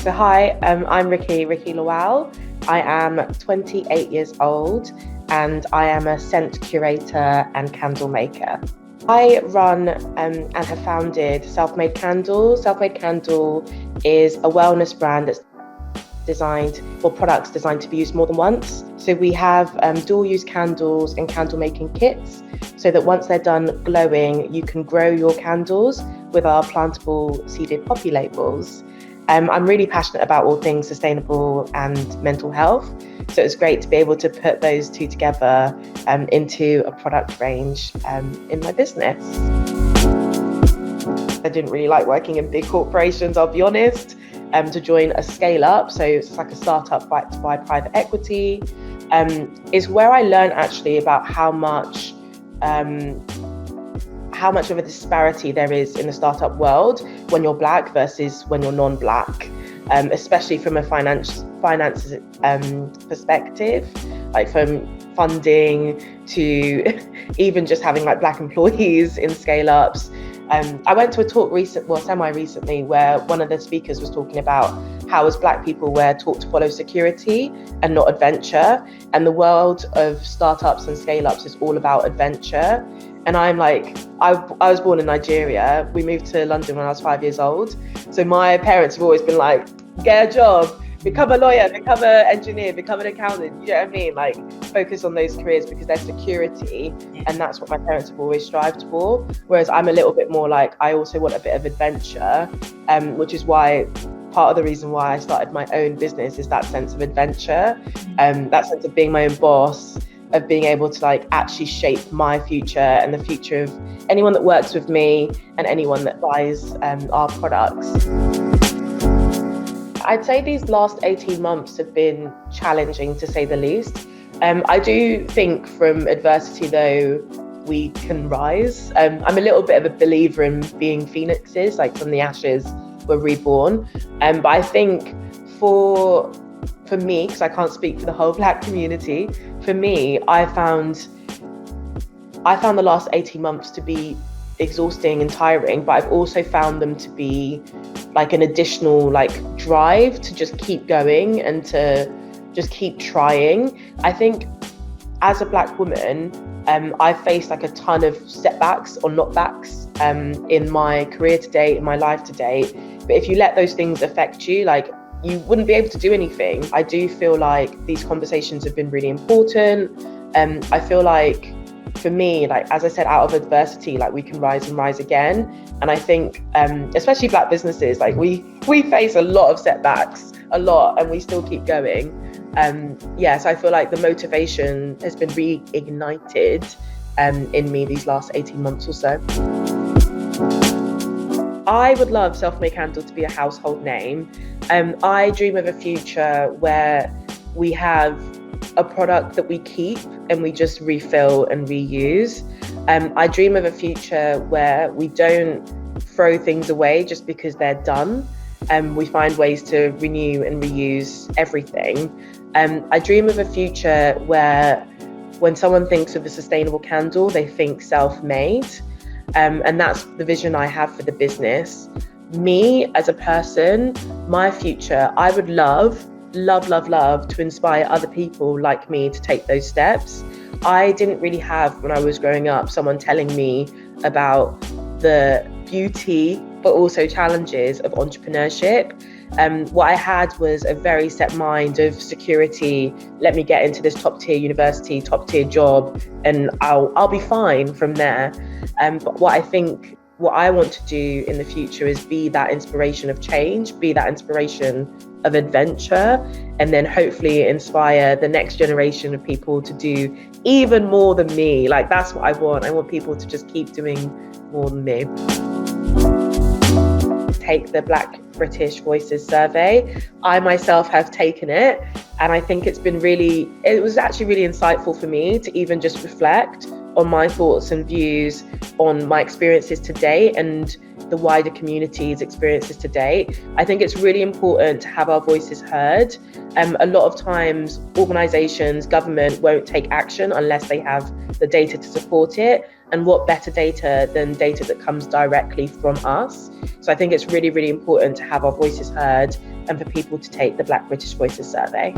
So hi, I'm Ricki Lawal. I am 28 years old and I am a scent curator and candle maker. I run and have founded Self-Made Candle. Self-Made Candle is a wellness brand that's designed for products designed to be used more than once. So we have dual use candles and candle making kits so that once they're done glowing, you can grow your candles with our plantable seeded poppy labels. I'm really passionate about all things sustainable and mental health. So it's great to be able to put those two together into a product range in my business. I didn't really like working in big corporations, I'll be honest. To join a scale up, so it's like a startup backed by private equity, is where I learned actually about how much of a disparity there is in the startup world when you're Black versus when you're non-Black, especially from a finances perspective, like from funding to even just having like Black employees in scale-ups. I went to a talk semi-recently, where one of the speakers was talking about how as Black people we're taught to follow security and not adventure. And the world of startups and scale-ups is all about adventure. And I'm like, I was born in Nigeria. We moved to London when I was 5 years old. So my parents have always been like, get a job, become a lawyer, become an engineer, become an accountant. You know what I mean? Like, focus on those careers because they're security. And that's what my parents have always strived for. Whereas I'm a little bit more like, I also want a bit of adventure, which is why part of the reason why I started my own business is that sense of adventure, that sense of being my own boss, of being able to like actually shape my future and the future of anyone that works with me and anyone that buys our products. I'd say these last 18 months have been challenging, to say the least. I do think from adversity, though, we can rise. I'm a little bit of a believer in being phoenixes, like from the ashes, we're reborn. But I think for me, because I can't speak for the whole Black community, for me, I found the last 18 months to be exhausting and tiring, but I've also found them to be like an additional like drive to just keep going and to just keep trying. I think as a Black woman, I've faced like a ton of setbacks or knockbacks in my career to date, in my life to date. But if you let those things affect you, like, you wouldn't be able to do anything. I do feel like these conversations have been really important. I feel like for me, like, as I said, out of adversity, like we can rise and rise again. And I think, especially Black businesses, like we face a lot of setbacks, and we still keep going. So I feel like the motivation has been reignited in me these last 18 months or so. I would love Self-Made Candle to be a household name. I dream of a future where we have a product that we keep and we just refill and reuse. I dream of a future where we don't throw things away just because they're done. We find ways to renew and reuse everything. I dream of a future where when someone thinks of a sustainable candle, they think self-made. And that's the vision I have for the business. Me as a person, my future, I would love to inspire other people like me to take those steps. I didn't really have, when I was growing up, someone telling me about the beauty, but also challenges of entrepreneurship. What I had was a very set mind of security. Let me get into this top tier university, top tier job, and I'll be fine from there. But what I want to do in the future is be that inspiration of change, be that inspiration of adventure, and then hopefully inspire the next generation of people to do even more than me. Like, that's what I want. I want people to just keep doing more than me. Take the Black British Voices survey. I myself have taken it, and I think it was actually really insightful for me to even just reflect on my thoughts and views on my experiences to date and the wider community's experiences to date. I think it's really important to have our voices heard. A lot of times organisations, government won't take action unless they have the data to support it. And what better data than data that comes directly from us? So I think it's really, really important to have our voices heard and for people to take the Black British Voices survey.